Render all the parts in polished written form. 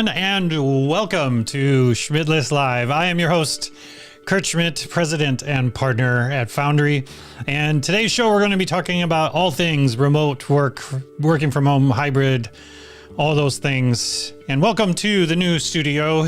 everyone, and welcome to Schmidless Live. I am your host, Kurt Schmidt, president and partner at Foundry. And today's show, we're going to be talking about all things remote work, working from home, hybrid, all those things. And welcome to the new studio.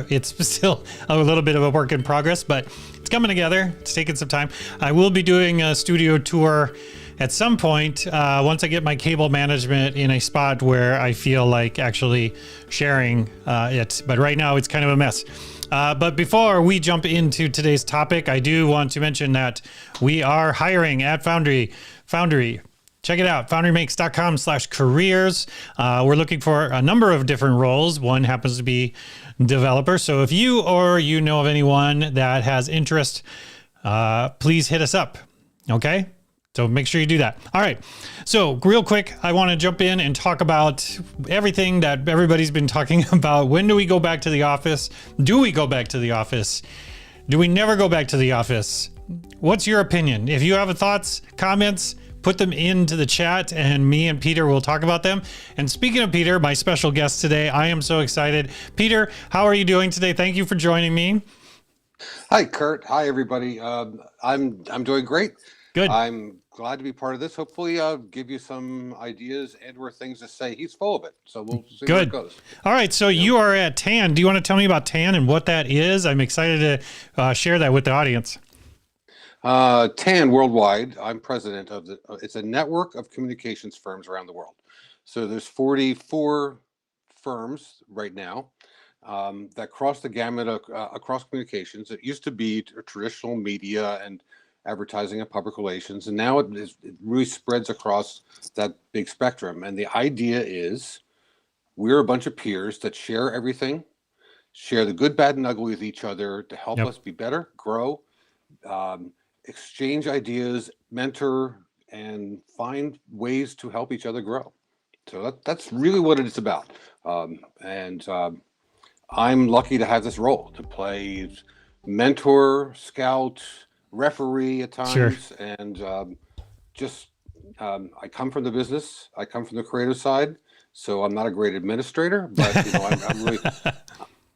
It's still a little bit of a work in progress, but it's coming together. It's taking some time. I will be doing a studio tour at some point, once I get my cable management in a spot where I feel like actually sharing it. But right now it's kind of a mess. But before we jump into today's topic, I do want to mention that we are hiring at Foundry. Check it out, foundrymakes.com/careers. We're looking for a number of different roles. One happens to be developer. So if you or you know of anyone that has interest, please hit us up. Okay? So make sure you do that. All right. So real quick, I want to jump in and talk about everything that everybody's been talking about. When do we go back to the office? Do we go back to the office? Do we never go back to the office? What's your opinion? If you have thoughts, comments, put them into the chat and me and Peter will talk about them. And speaking of Peter, my special guest today, I am so excited. Peter, how are you doing today? Thank you for joining me. Hi, Kurt. Hi, everybody. I'm doing great. Good. I'm glad to be part of this. Hopefully, I'll give you some ideas and/or things to say. He's full of it, so we'll see where it goes. All right, so you are at TAN. Do you want to tell me about TAN and what that is? I'm excited to share that with the audience. TAN Worldwide. I'm president of it's a network of communications firms around the world. So there's 44 firms right now that cross the gamut across communications. It used to be traditional media and advertising and public relations, and now it really spreads across that big spectrum. And the idea is we're a bunch of peers that share everything, share the good, bad, and ugly with each other to help us be better, grow, exchange ideas, mentor, and find ways to help each other grow. So that's really what it's about. I'm lucky to have this role, to play mentor, scout, referee at times. Sure. And I come from the business. I come from the creative side, so I'm not a great administrator, but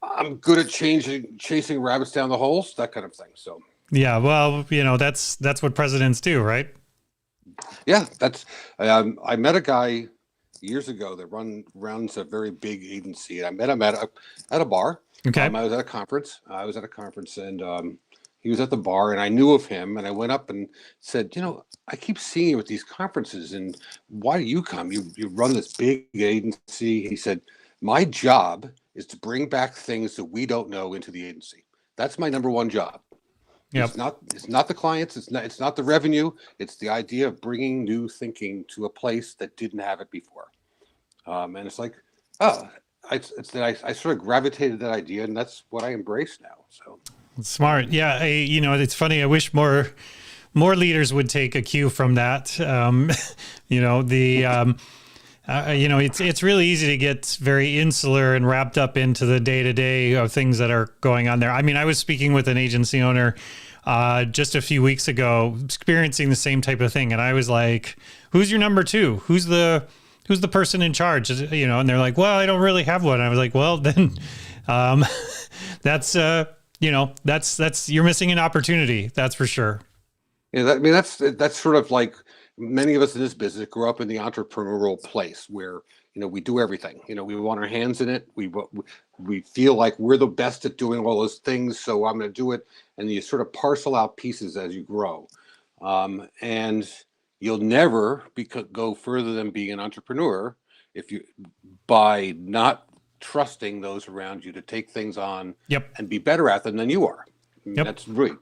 I'm good at chasing rabbits down the holes, that kind of thing. So yeah, well, that's what presidents do, right? Yeah, that's I met a guy years ago that runs a very big agency, and I met him at a bar. Okay. I was at a conference. And he was at the bar, and I knew of him, and I went up and said, I keep seeing you at these conferences, and why do you come? You run this big agency. He said, my job is to bring back things that we don't know into the agency. That's my number one job. Yep. It's not the clients. It's not the revenue. It's the idea of bringing new thinking to a place that didn't have it before. And it's like, I sort of gravitated to that idea, and that's what I embrace now. So smart. Yeah. It's funny. I wish more leaders would take a cue from that. It's really easy to get very insular and wrapped up into the day-to-day of things that are going on there. I mean, I was speaking with an agency owner just a few weeks ago, experiencing the same type of thing. And I was like, who's your number two? Who's the person in charge? And they're like, well, I don't really have one. I was like, well, then that's you're missing an opportunity. That's for sure. Yeah, that's sort of like many of us in this business grew up in the entrepreneurial place where, we do everything. We want our hands in it. We feel like we're the best at doing all those things, so I'm going to do it. And you sort of parcel out pieces as you grow. And you'll never go further than being an entrepreneur by not trusting those around you to take things on and be better at them than you are. That's really,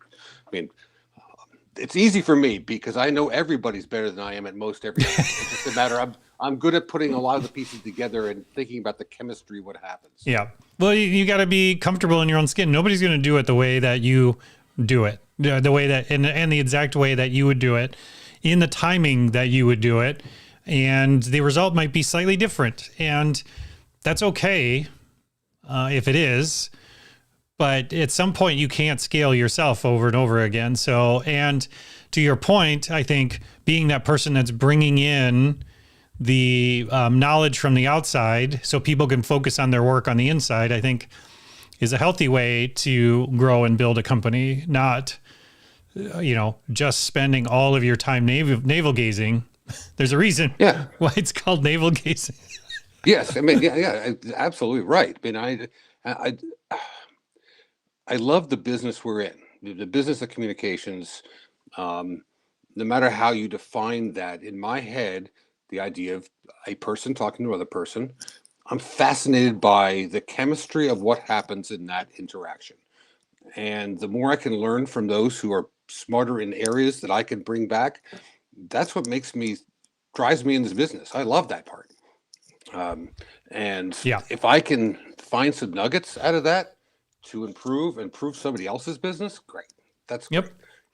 it's easy for me because I know everybody's better than I am at most everything. It's just a matter I'm good at putting a lot of the pieces together and thinking about the chemistry, what happens. Yeah. Well, you got to be comfortable in your own skin. Nobody's going to do it the way that you do it, the way that, and the exact way that you would do it, in the timing that you would do it. And the result might be slightly different. And that's okay if it is. But at some point you can't scale yourself over and over again. So, and to your point, I think being that person that's bringing in the knowledge from the outside so people can focus on their work on the inside, I think is a healthy way to grow and build a company, not, just spending all of your time navel gazing. There's a reason why it's called navel gazing. Yes. I mean, yeah, absolutely right. I mean, I, I love the business we're in, the business of communications. No matter how you define that, in my head, the idea of a person talking to another person, I'm fascinated by the chemistry of what happens in that interaction. And the more I can learn from those who are smarter in areas that I can bring back, that's what drives me in this business. I love that part. And Yeah. if I can find some nuggets out of that to improve somebody else's business, great. That's great.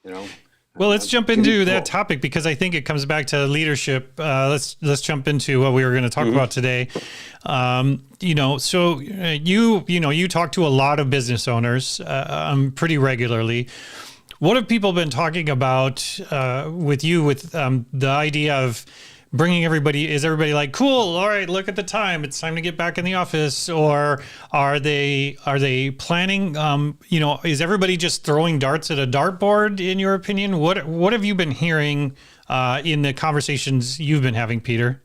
Yep. Well, let's jump into that topic because I think it comes back to leadership. Let's jump into what we were going to talk about today. So you talk to a lot of business owners pretty regularly. What have people been talking about with you with the idea of bringing everybody? Is everybody like, cool, all right, look at the time, it's time to get back in the office? Or are they planning, is everybody just throwing darts at a dartboard, in your opinion? What have you been hearing in the conversations you've been having, Peter?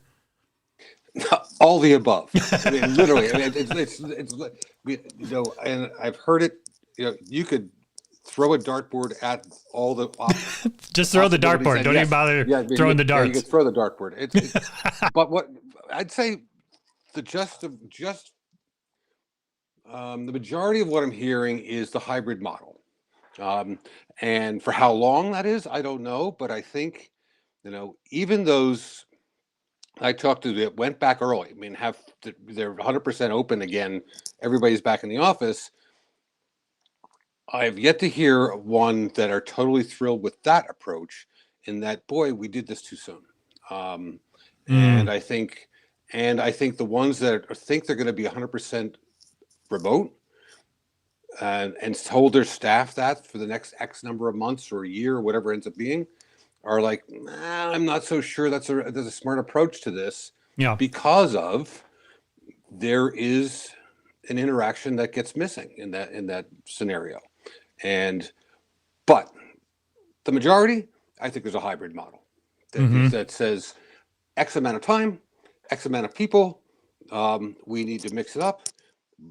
All the above. I mean, literally. I mean, it's and I've heard it. You could throw a dartboard at all the just throw the dartboard. Don't even bother throwing the darts. You could throw the dartboard. But what I'd say, the majority of what I'm hearing is the hybrid model. And for how long that is, I don't know. But I think, even those I talked to that went back early. I mean, they're 100% open again. Everybody's back in the office. I've yet to hear one that are totally thrilled with that approach. In that, boy, we did this too soon. And I think the ones that think they're going to be 100% remote and told their staff that for the next X number of months or a year or whatever it ends up being, are like, I'm not so sure there's a smart approach to this. Yeah. Because of there is an interaction that gets missing in that scenario. But the majority, I think there's a hybrid model that says X amount of time, X amount of people. We need to mix it up.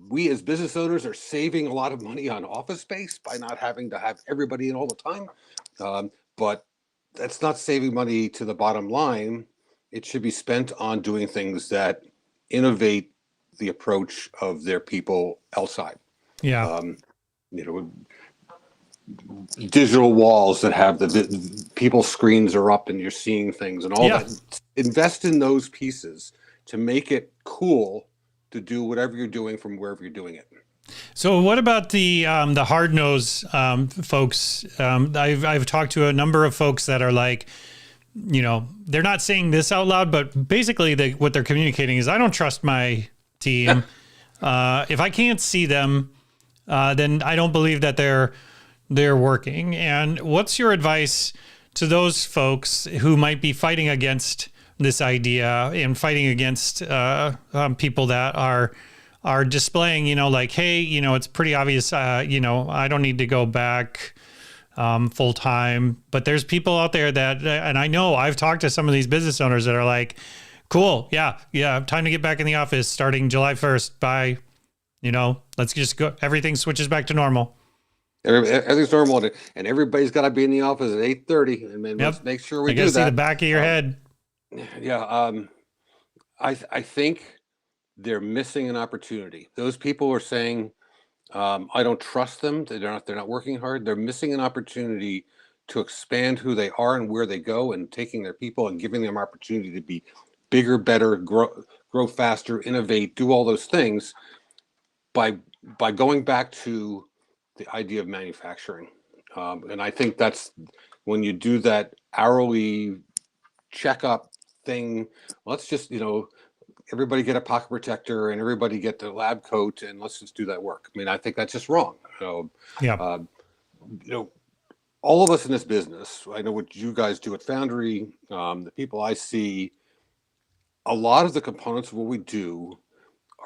We as business owners are saving a lot of money on office space by not having to have everybody in all the time. But that's not saving money to the bottom line. It should be spent on doing things that innovate the approach of their people outside. Yeah. Digital walls that have the people's screens are up and you're seeing things and all that. Invest in those pieces to make it cool to do whatever you're doing from wherever you're doing it. So what about the hard nose folks? I've talked to a number of folks that are like, they're not saying this out loud, but basically what they're communicating is, I don't trust my team. If I can't see them, then I don't believe that they're working. And what's your advice to those folks who might be fighting against this idea and fighting against people that are displaying, like, hey, it's pretty obvious, I don't need to go back full time. But there's people out there that, and I know I've talked to some of these business owners that are like, cool, yeah, time to get back in the office starting July 1st. Bye. Let's just go. Everything switches back to normal. Everything's normal, and everybody's got to be in the office at 8:30. And then let's make sure we do that. I see the back of your head. Yeah. I think they're missing an opportunity. Those people are saying, I don't trust them. They're not working hard. They're missing an opportunity to expand who they are and where they go, and taking their people and giving them opportunity to be bigger, better, grow faster, innovate, do all those things by going back to the idea of manufacturing. And I think that's when you do that hourly checkup thing, let's just, everybody get a pocket protector and everybody get the lab coat and let's just do that work. I mean, I think that's just wrong. All of us in this business, I know what you guys do at Foundry, the people I see, a lot of the components of what we do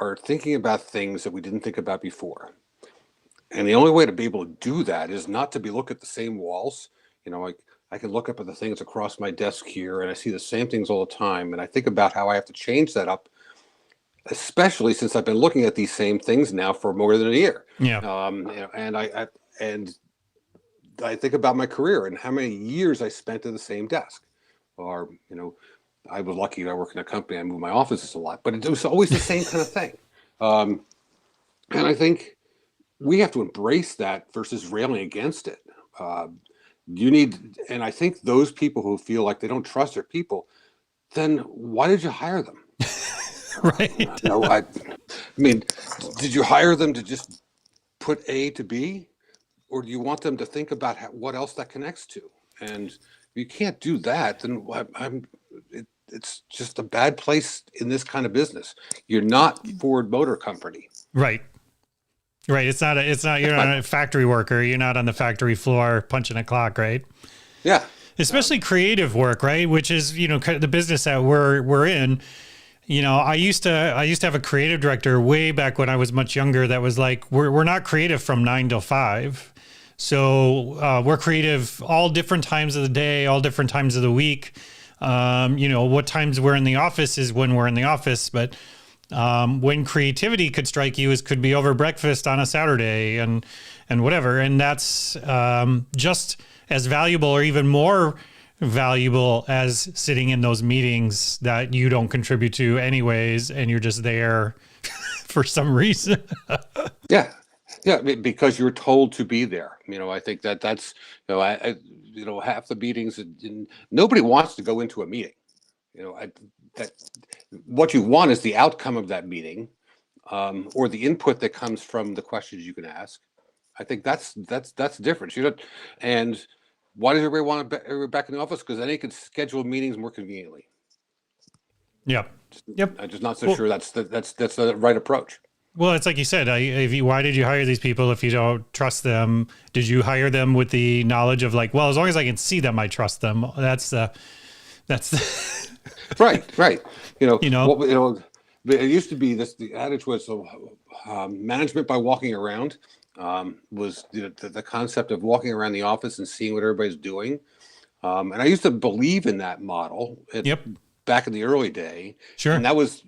are thinking about things that we didn't think about before. And the only way to be able to do that is not to be look at the same walls. Like I can look up at the things across my desk here and I see the same things all the time. And I think about how I have to change that up, especially since I've been looking at these same things now for more than a year. Yeah. And I think about my career and how many years I spent at the same desk. Or, I was lucky I work in a company, I moved my offices a lot, but it was always the same kind of thing. And I think we have to embrace that versus railing against it. And I think those people who feel like they don't trust their people, then why did you hire them? Right. I mean, did you hire them to just put A to B, or do you want them to think about what else that connects to? And if you can't do that, then it's just a bad place in this kind of business. You're not Ford Motor Company. Right. Right. It's not, you're not a factory worker. You're not on the factory floor punching a clock, right? Yeah. Especially creative work, right? Which is, the business that we're in. I used to have a creative director way back when I was much younger that was like, we're not creative from 9 till 5. So we're creative all different times of the day, all different times of the week. What times we're in the office is when we're in the office, but when creativity could strike you could be over breakfast on a Saturday and whatever. And that's just as valuable or even more valuable as sitting in those meetings that you don't contribute to anyways, and you're just there for some reason. Yeah. Because you're told to be there. I think that's, half the meetings, nobody wants to go into a meeting. That what you want is the outcome of that meeting, or the input that comes from the questions you can ask. I think that's different. And why does everybody want everybody back in the office? Because then they can schedule meetings more conveniently. Yep. I'm just not so sure that's the right approach. Well, it's like you said, why did you hire these people if you don't trust them? Did you hire them with the knowledge of like, well, as long as I can see them, I trust them. That's right. It used to be the adage was management by walking around, was the concept of walking around the office and seeing what everybody's doing. And I used to believe in that model. Back in the early day. Sure. And that was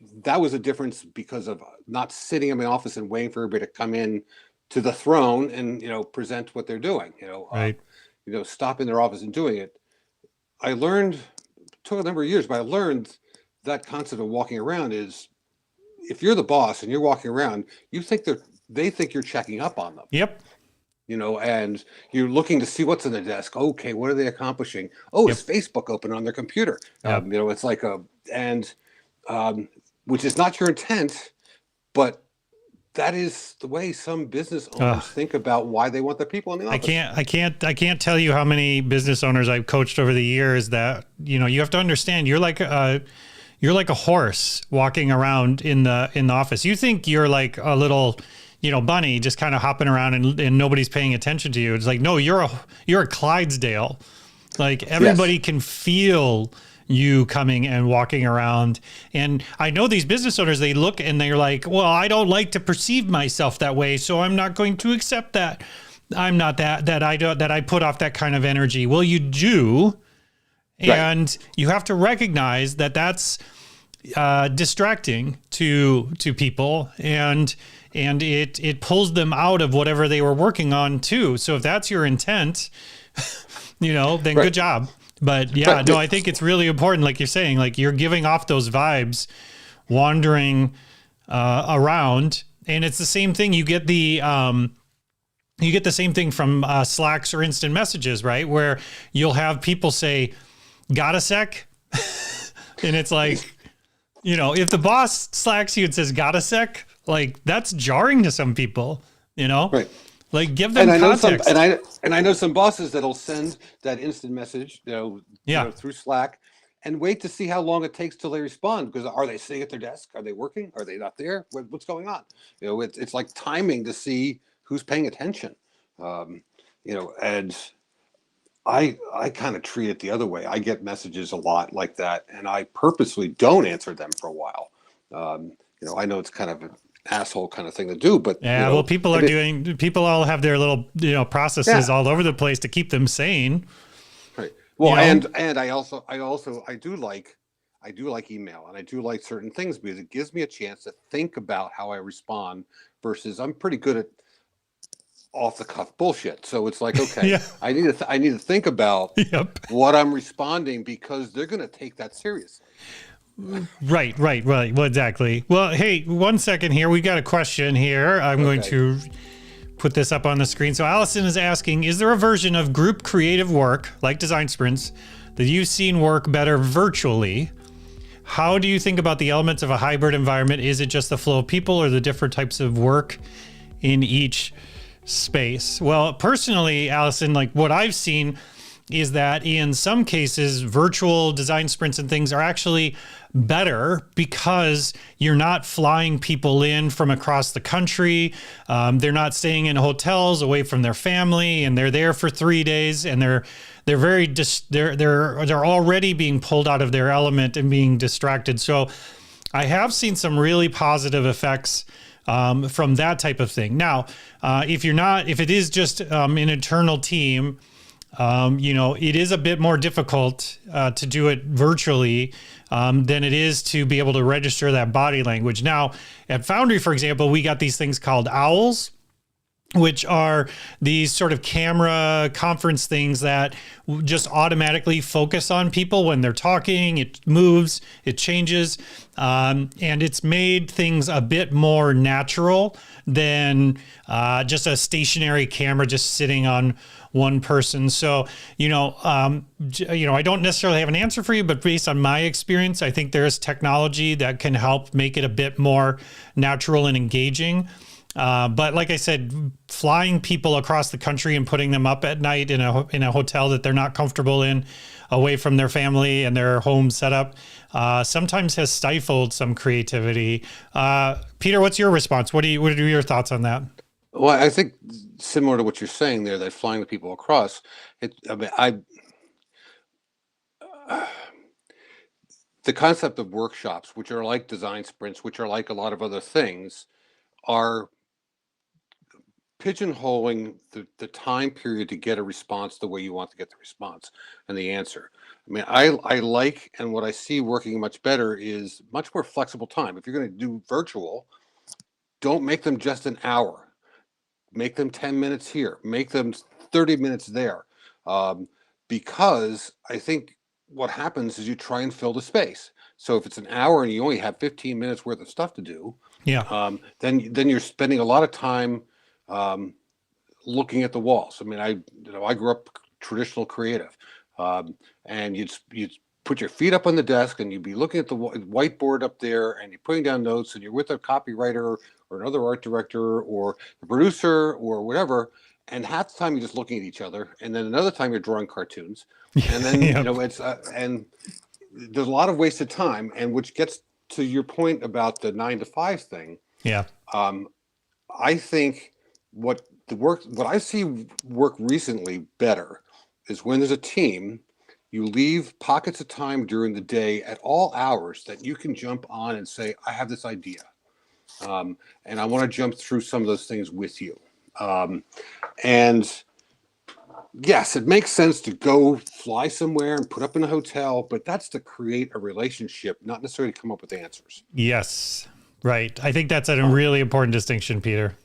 a difference because of not sitting in my office and waiting for everybody to come in to the throne and, present what they're doing, right. Stop in their office and doing it. I learned, it took a number of years, but I learned that concept of walking around is if you're the boss and you're walking around, they think you're checking up on them. Yep. And you're looking to see what's on the desk. Okay, what are they accomplishing? Oh, Is Facebook open on their computer? Yep. It's like which is not your intent, but that is the way some business owners think about why they want their people in the office. I can't tell you how many business owners I've coached over the years that, you have to understand you're like a horse walking around in the office. You think you're like a little, bunny just kind of hopping around and nobody's paying attention to you. It's like, no, you're a Clydesdale. Like everybody can feel you coming and walking around. And I know these business owners, they look and they're like, well, I don't like to perceive myself that way, so I'm not going to accept that. I'm not that I put off that kind of energy. Well, you do. And you have to recognize that that's distracting to people, and it pulls them out of whatever they were working on too. So if that's your intent, then good job. But I think it's really important, like you're saying, like you're giving off those vibes, wandering around, and it's the same thing. You get the same thing from Slacks or instant messages, right? Where you'll have people say, "Got a sec?" And it's like, if the boss slacks you and says, "Got a sec?" like that's jarring to some people, Right. Like give them context. I know some bosses that'll send that instant message, through Slack, and wait to see how long it takes till they respond. Because are they sitting at their desk? Are they working? Are they not there? What's going on? It's like timing to see who's paying attention. And I kind of treat it the other way. I get messages a lot like that, and I purposely don't answer them for a while. I know it's kind of an asshole kind of thing to do, but Yeah, well, people all have their little, processes yeah, all over the place to keep them sane. right. You Well, know? and I do like email, and I do like certain things because it gives me a chance to think about how I respond versus I'm pretty good at off the cuff bullshit. So it's like, okay, Yeah. I need to think about Yep. what I'm responding because they're going to take that seriously. Right. Well, exactly. Well, hey, 1 second here. We got a question here. I'm going Okay. to put this up on the screen. So Allison is asking, is there a version of group creative work like design sprints that you've seen work better virtually? How do you think about the elements of a hybrid environment? Is it just the flow of people or the different types of work in each space? Well, personally, Allison, like what I've seen is that in some cases, virtual design sprints and things are actually better because you're not flying people in from across the country. They're not staying in hotels away from their family, and they're there for 3 days, and they're they're already being pulled out of their element and being distracted. So I have seen some really positive effects from that type of thing. Now, if it is just an internal team, it is a bit more difficult to do it virtually than it is to be able to register that body language. Now, at Foundry, for example, we got these things called owls, which are these sort of camera conference things that just automatically focus on people when they're talking. It moves, it changes, and it's made things a bit more natural than just a stationary camera just sitting on one person. So, I don't necessarily have an answer for you, but based on my experience, I think there's technology that can help make it a bit more natural and engaging. But like I said, flying people across the country and putting them up at night in a hotel that they're not comfortable in, away from their family and their home setup, sometimes has stifled some creativity. Peter, what's your response? What are your thoughts on that? Well, I think similar to what you're saying there, that flying the people across, the concept of workshops, which are like design sprints, which are like a lot of other things, are pigeonholing the time period to get a response the way you want to get the response and the answer. I like, and what I see working much better is much more flexible time. If you're going to do virtual, don't make them just an hour. Make them 10 minutes here, make them 30 minutes there. Because I think what happens is you try and fill the space. So if it's an hour and you only have 15 minutes worth of stuff to do, Yeah. then you're spending a lot of time looking at the walls. I grew up traditional creative, and you'd put your feet up on the desk and you'd be looking at the whiteboard up there and you're putting down notes and you're with a copywriter or another art director or the producer or whatever. And half the time you're just looking at each other, and then another time you're drawing cartoons, and then Yep. it's and there's a lot of wasted time, and which gets to your point about the 9 to 5 thing. Yeah. I think what I see work recently better is when there's a team, you leave pockets of time during the day at all hours that you can jump on and say, I have this idea. And I want to jump through some of those things with you. And yes, it makes sense to go fly somewhere and put up in a hotel, but that's to create a relationship, not necessarily to come up with answers. Yes. Right. I think that's a really important distinction, Peter.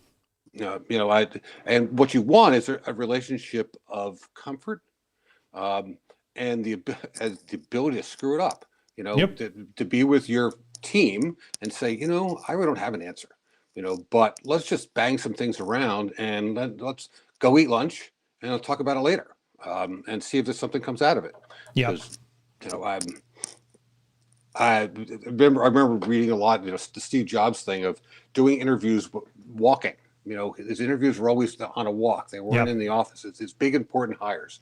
And what you want is a relationship of comfort, and the ability to screw it up. Yep. To be with your team and say, I really don't have an answer, but let's just bang some things around and let's go eat lunch and I'll talk about it later, and see if there's something comes out of it. Yeah. Because I remember reading a lot, the Steve Jobs thing of doing interviews walking. His interviews were always on a walk. They weren't in the office. It's big, important hires.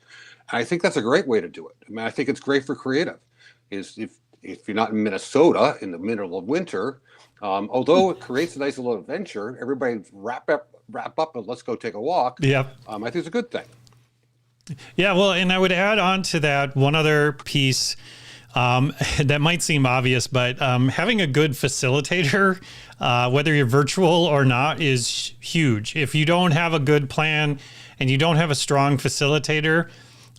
And I think that's a great way to do it. I think it's great for creative. Is if you're not in Minnesota in the middle of winter, although it creates a nice little adventure, everybody wrap up and let's go take a walk. Yeah. I think it's a good thing. Yeah, well, and I would add on to that one other piece that might seem obvious, but having a good facilitator, whether you're virtual or not, is huge. If you don't have a good plan and you don't have a strong facilitator,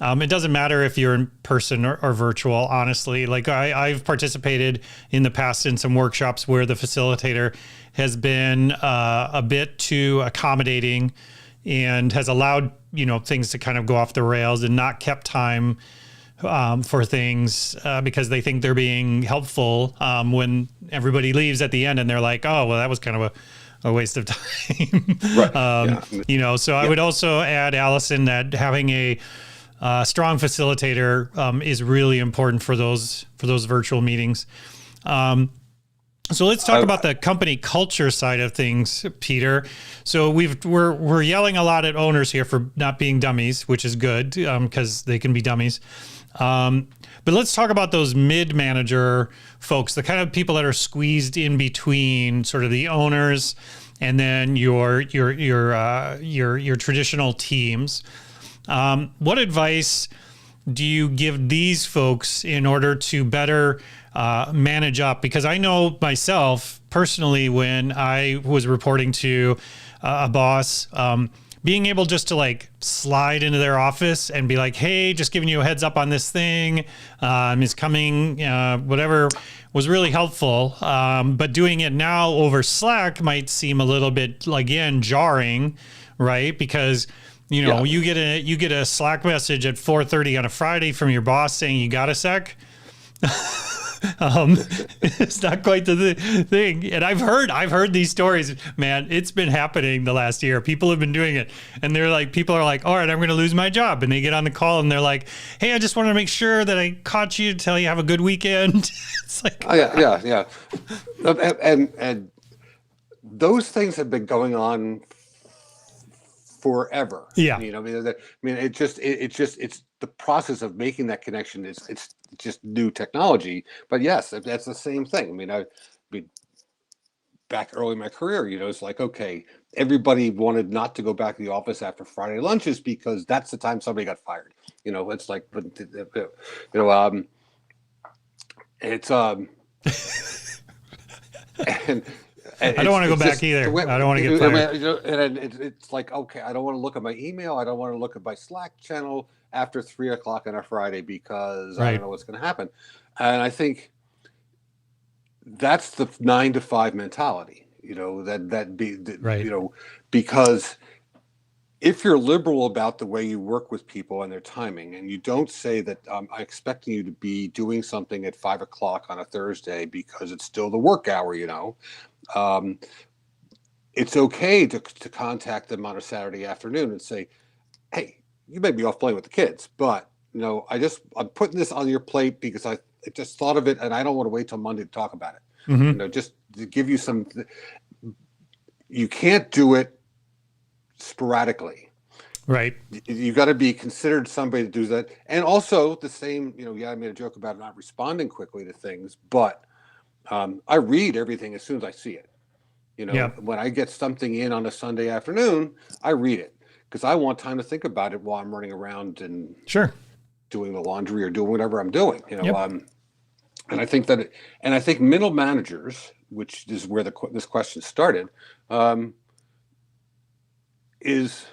it doesn't matter if you're in person or virtual, honestly. Like I've participated in the past in some workshops where the facilitator has been a bit too accommodating and has allowed, things to kind of go off the rails and not kept time for things because they think they're being helpful when everybody leaves at the end and they're like, oh, well, that was kind of a waste of time. Right. So I would also add, Allison, that having a strong facilitator is really important for those virtual meetings. So let's talk about the company culture side of things, Peter. So we're yelling a lot at owners here for not being dummies, which is good because they can be dummies. But let's talk about those mid-manager folks, the kind of people that are squeezed in between sort of the owners and then your traditional teams. What advice do you give these folks in order to better manage up? Because I know myself personally, when I was reporting to a boss, being able just to like slide into their office and be like, hey, just giving you a heads up on this thing is coming, whatever, was really helpful. But doing it now over Slack might seem a little bit, again, jarring, right? Because you get a Slack message at 4:30 on a Friday from your boss saying you got a sec. It's not quite the thing. And I've heard these stories, man. It's been happening the last year. People have been doing it, and people are like, all right, I'm going to lose my job. And they get on the call and they're like, hey, I just want to make sure that I caught you to tell you have a good weekend. It's like, Oh, yeah. And those things have been going on forever. Yeah. It's the process of making that connection it's just new technology. But yes, that's the same thing. I mean, back early in my career, it's like, okay, everybody wanted not to go back to the office after Friday lunches because that's the time somebody got fired. It's like, it's and I don't want to go back either. I don't want to get fired. It's like, okay, I don't want to look at my email. I don't want to look at my Slack channel after 3:00 on a Friday because I don't know what's going to happen. And I think that's the 9 to 5 mentality, because if you're liberal about the way you work with people and their timing, and you don't say that I'm expecting you to be doing something at 5:00 on a Thursday because it's still the work hour, it's okay to contact them on a Saturday afternoon and say, hey, you may be off playing with the kids, but I'm putting this on your plate because I just thought of it and I don't want to wait till Monday to talk about it. Mm-hmm. Just to give you some, you can't do it sporadically. Right. You got to be considered somebody to do that. And also the same, I made a joke about not responding quickly to things, but I read everything as soon as I see it. When I get something in on a Sunday afternoon, I read it because I want time to think about it while I'm running around and doing the laundry or doing whatever I'm doing. And I think I think middle managers, which is where this question started, is,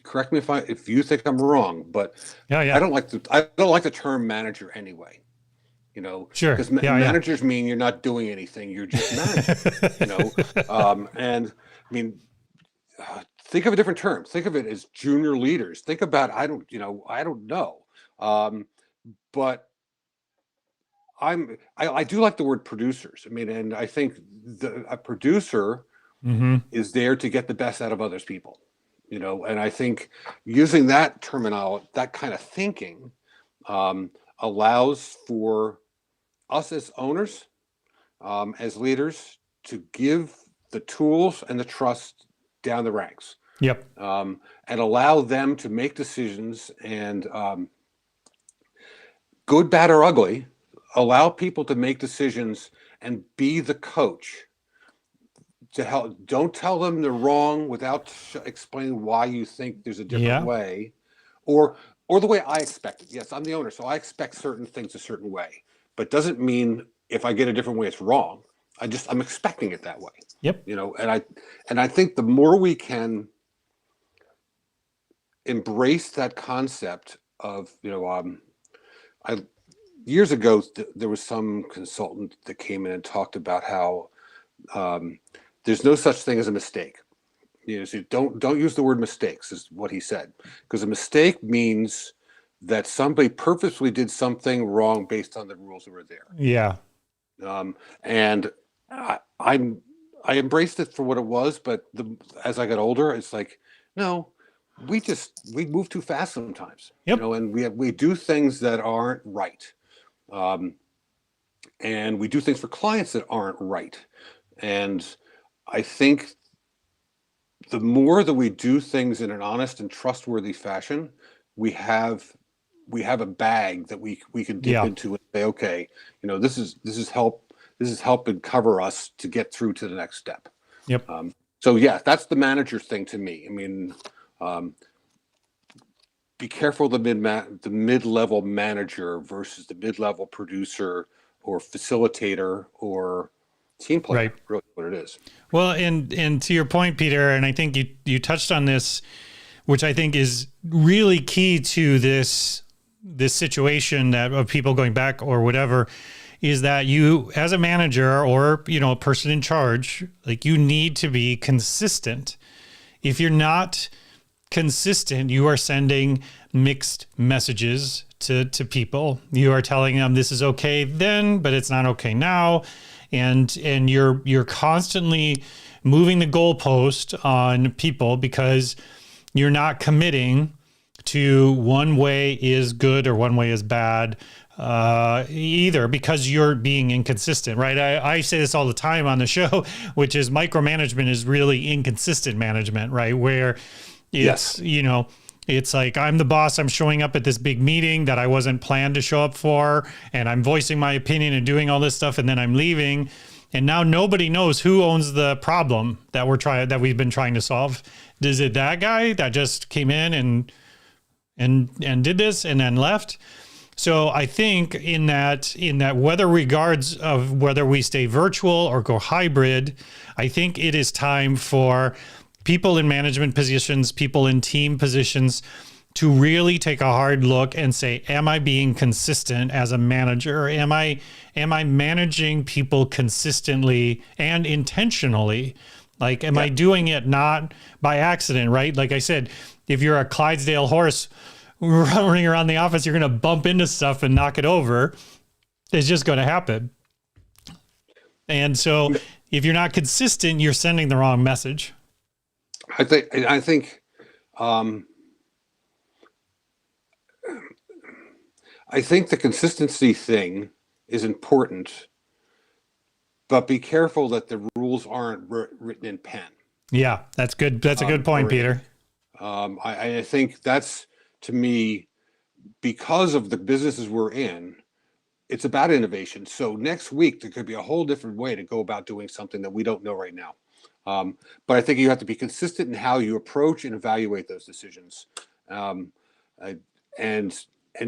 correct me if you think I'm wrong, but I don't like the term manager anyway. Sure. Because managers mean you're not doing anything; you're just managing. And I mean, think of a different term. Think of it as junior leaders. Think about I don't know, but I do like the word producers. And I think a producer is there to get the best out of others people. And I think using that terminology, that kind of thinking, allows for us as owners, as leaders, to give the tools and the trust down the ranks. Yep. And allow them to make decisions and, good, bad, or ugly, allow people to make decisions and be the coach to help. Don't tell them they're wrong without explaining why you think there's a different way, or the way I expect it. Yes, I'm the owner, so I expect certain things a certain way, but doesn't mean if I get a different way, it's wrong. I'm expecting it that way. Yep. And I think the more we can embrace that concept of, I years ago there was some consultant that came in and talked about how there's no such thing as a mistake. So don't use the word mistakes, is what he said, because a mistake means that somebody purposely did something wrong based on the rules that were there. Yeah. And I embraced it for what it was, but as I got older, it's like, no, we move too fast sometimes. Yep. And we do things that aren't right, and we do things for clients that aren't right. And I think the more that we do things in an honest and trustworthy fashion, we have a bag that we can dip into and say, okay, this is helping cover us to get through to the next step. Yep. So yeah, that's the manager thing to me. I mean, be careful the mid-level manager versus the mid-level producer or facilitator or team player. Right. Really what it is. Well, and to your point, Peter, and I think you touched on this, which I think is really key to this situation that of people going back or whatever, is that you as a manager or a person in charge, like, you need to be consistent. If you're not consistent, you are sending mixed messages to people. You are telling them this is okay then, but it's not okay now. And you're constantly moving the goalpost on people because you're not committing to one way is good or one way is bad, either, because you're being inconsistent, right? I say this all the time on the show, which is micromanagement is really inconsistent management, right? Where it's, it's like, I'm the boss, I'm showing up at this big meeting that I wasn't planned to show up for, and I'm voicing my opinion and doing all this stuff, and then I'm leaving. And now nobody knows who owns the problem that we've been trying to solve. Is it that guy that just came in and did this and then left? So I think in that whether regards of whether we stay virtual or go hybrid, I think it is time for people in management positions, people in team positions, to really take a hard look and say, am I being consistent as a manager? Am I managing people consistently and intentionally? Like, am I doing it not by accident, right? Like I said, if you're a Clydesdale horse running around the office, you're going to bump into stuff and knock it over. It's just going to happen. And so if you're not consistent, you're sending the wrong message. I think the consistency thing is important, but be careful that the rules aren't written in pen. Yeah, that's good. That's a good point, Peter. I think that's, to me, because of the businesses we're in, it's about innovation. So next week, there could be a whole different way to go about doing something that we don't know right now. But I think you have to be consistent in how you approach and evaluate those decisions, and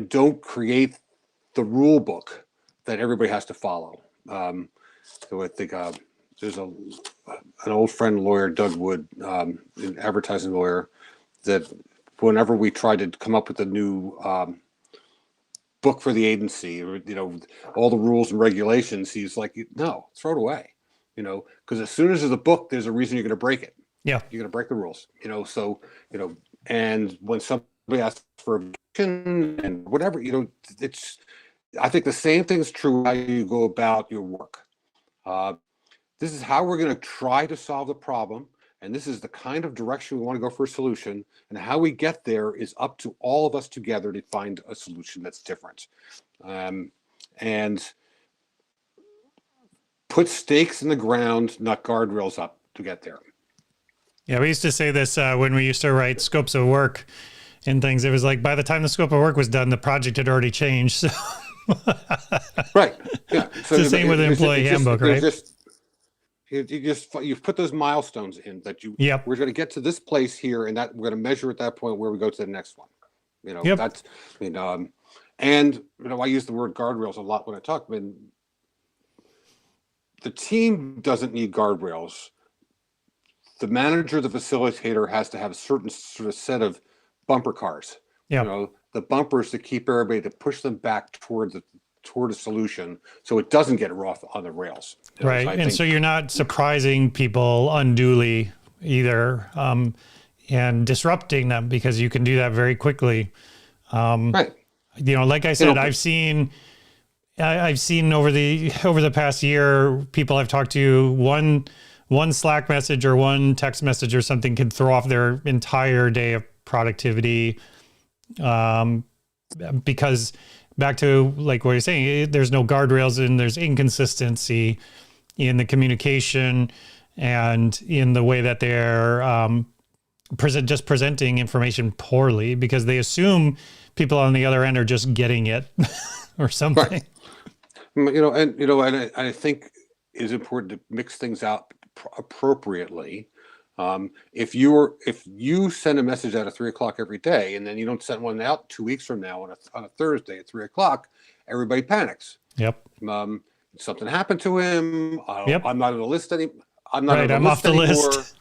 don't create the rule book that everybody has to follow. So I think there's an old friend, lawyer Doug Wood, an advertising lawyer, that whenever we tried to come up with a new book for the agency, or all the rules and regulations, he's like, no, throw it away. Because as soon as there's a book, there's a reason you're going to break it. Yeah, you're going to break the rules. So and when somebody asks for a vacation and whatever, it's. I think the same thing's true how you go about your work. This is how we're going to try to solve the problem, and this is the kind of direction we want to go for a solution. And how we get there is up to all of us together to find a solution that's different. And put stakes in the ground, not guardrails up to get there. Yeah, we used to say this when we used to write scopes of work and things. It was like, by the time the scope of work was done, the project had already changed. So right. Yeah. So it's the same with the employee handbook, right? You've put those milestones in that Yep. we're going to get to this place here, and that we're going to measure at that point where we go to the next one. Yep. That's and I use the word guardrails a lot when I talk. I mean, the team doesn't need guardrails. The manager, the facilitator, has to have a certain sort of set of bumper cars. Yeah. The bumpers to keep everybody, to push them back toward a solution, so it doesn't get off on the rails. Right. So you're not surprising people unduly either, and disrupting them, because you can do that very quickly. Right. Like I said, I've seen over the past year, people I've talked to, one Slack message or one text message or something can throw off their entire day of productivity. Because back to like what you're saying, there's no guardrails and there's inconsistency in the communication and in the way that they're presenting information poorly, because they assume people on the other end are just getting it or something. Right. And I think it's important to mix things out appropriately. If you send a message out at 3:00 every day, and then you don't send one out 2 weeks from now on a Thursday at 3:00, everybody panics. Yep. Something happened to him. Yep. I'm not on the list anymore. I'm off the list.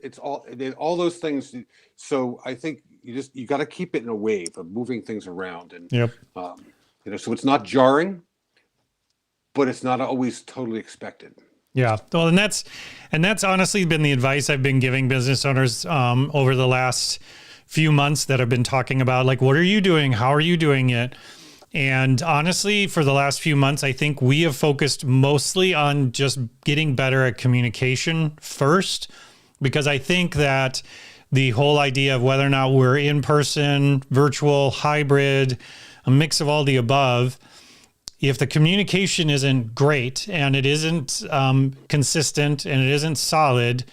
It's all those things. So I think you got to keep it in a wave of moving things around, and yep. So it's not jarring, but it's not always totally expected. Yeah. Well, and that's honestly been the advice I've been giving business owners over the last few months that I've been talking about, like, what are you doing? How are you doing it? And honestly, for the last few months, I think we have focused mostly on just getting better at communication first, because I think that the whole idea of whether or not we're in person, virtual, hybrid, a mix of all the above, if the communication isn't great and it isn't consistent and it isn't solid,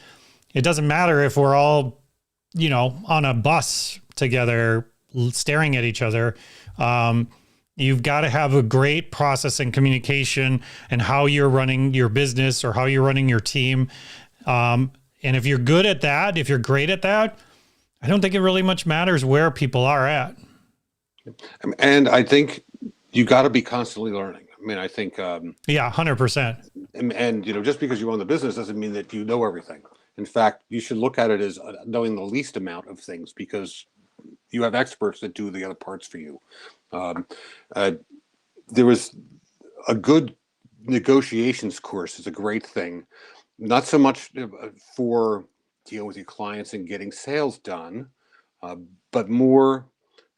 it doesn't matter if we're all, on a bus together staring at each other. You've got to have a great process in communication and how you're running your business or how you're running your team. And if you're good at that, if you're great at that, I don't think it really much matters where people are at. And I think you got to be constantly learning. I mean, I think, 100%. And just because you own the business doesn't mean that you know everything. In fact, you should look at it as knowing the least amount of things, because you have experts that do the other parts for you. There was a good negotiations course is a great thing, not so much for dealing with your clients and getting sales done, but more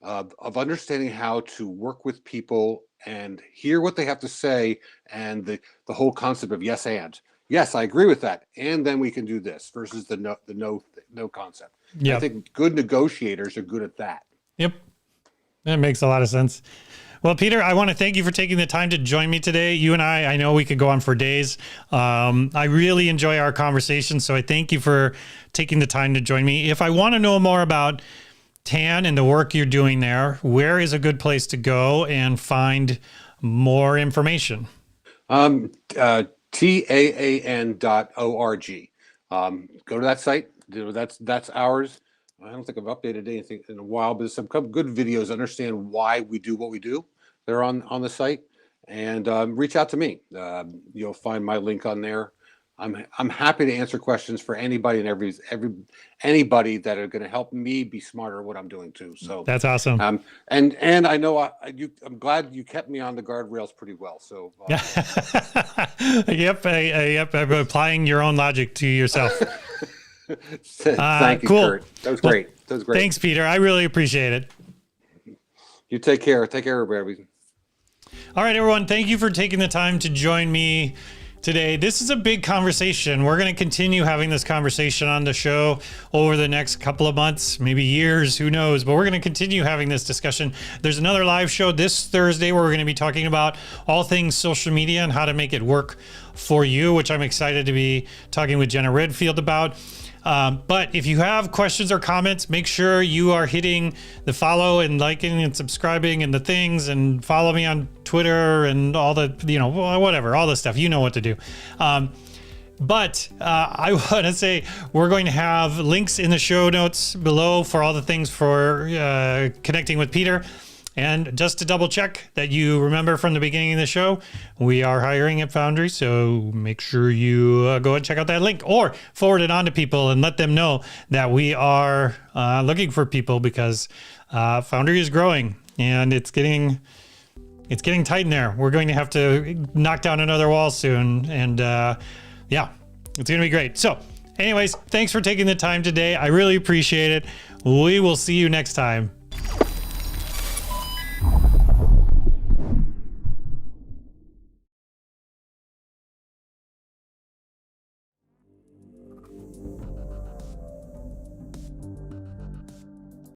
of understanding how to work with people and hear what they have to say, and the whole concept of yes and. Yes, I agree with that, and then we can do this, versus the no concept. Yep. I think good negotiators are good at that. Yep. That makes a lot of sense. Well, Peter, I want to thank you for taking the time to join me today. You and I know we could go on for days. I really enjoy our conversation, so I thank you for taking the time to join me. If I want to know more about TAN and the work you're doing there, where is a good place to go and find more information? TAAN.org. Go to that site. That's ours. I don't think I've updated anything in a while, but there's some good videos. Understand why we do what we do. They're on the site, and reach out to me. You'll find my link on there. I'm happy to answer questions for anybody and anybody that are going to help me be smarter at what I'm doing too. So that's awesome. And I know I'm glad you kept me on the guardrails pretty well. So yep, I'm applying your own logic to yourself. Thank you, cool. Kurt. That was great. Thanks, Peter. I really appreciate it. You take care. Take care, everybody. All right, everyone. Thank you for taking the time to join me today. This is a big conversation. We're going to continue having this conversation on the show over the next couple of months, maybe years, who knows, but we're going to continue having this discussion. There's another live show this Thursday where we're going to be talking about all things social media and how to make it work for you, which I'm excited to be talking with Jenna Redfield about. But if you have questions or comments, make sure you are hitting the follow and liking and subscribing and the things, and follow me on Twitter and all the, whatever, all the stuff. You know what to do. But I want to say we're going to have links in the show notes below for all the things for connecting with Peter. And just to double check that you remember from the beginning of the show, we are hiring at Foundry. So make sure you go and check out that link or forward it on to people and let them know that we are looking for people, because Foundry is growing and it's getting tight in there. We're going to have to knock down another wall soon. And yeah, it's going to be great. So anyways, thanks for taking the time today. I really appreciate it. We will see you next time.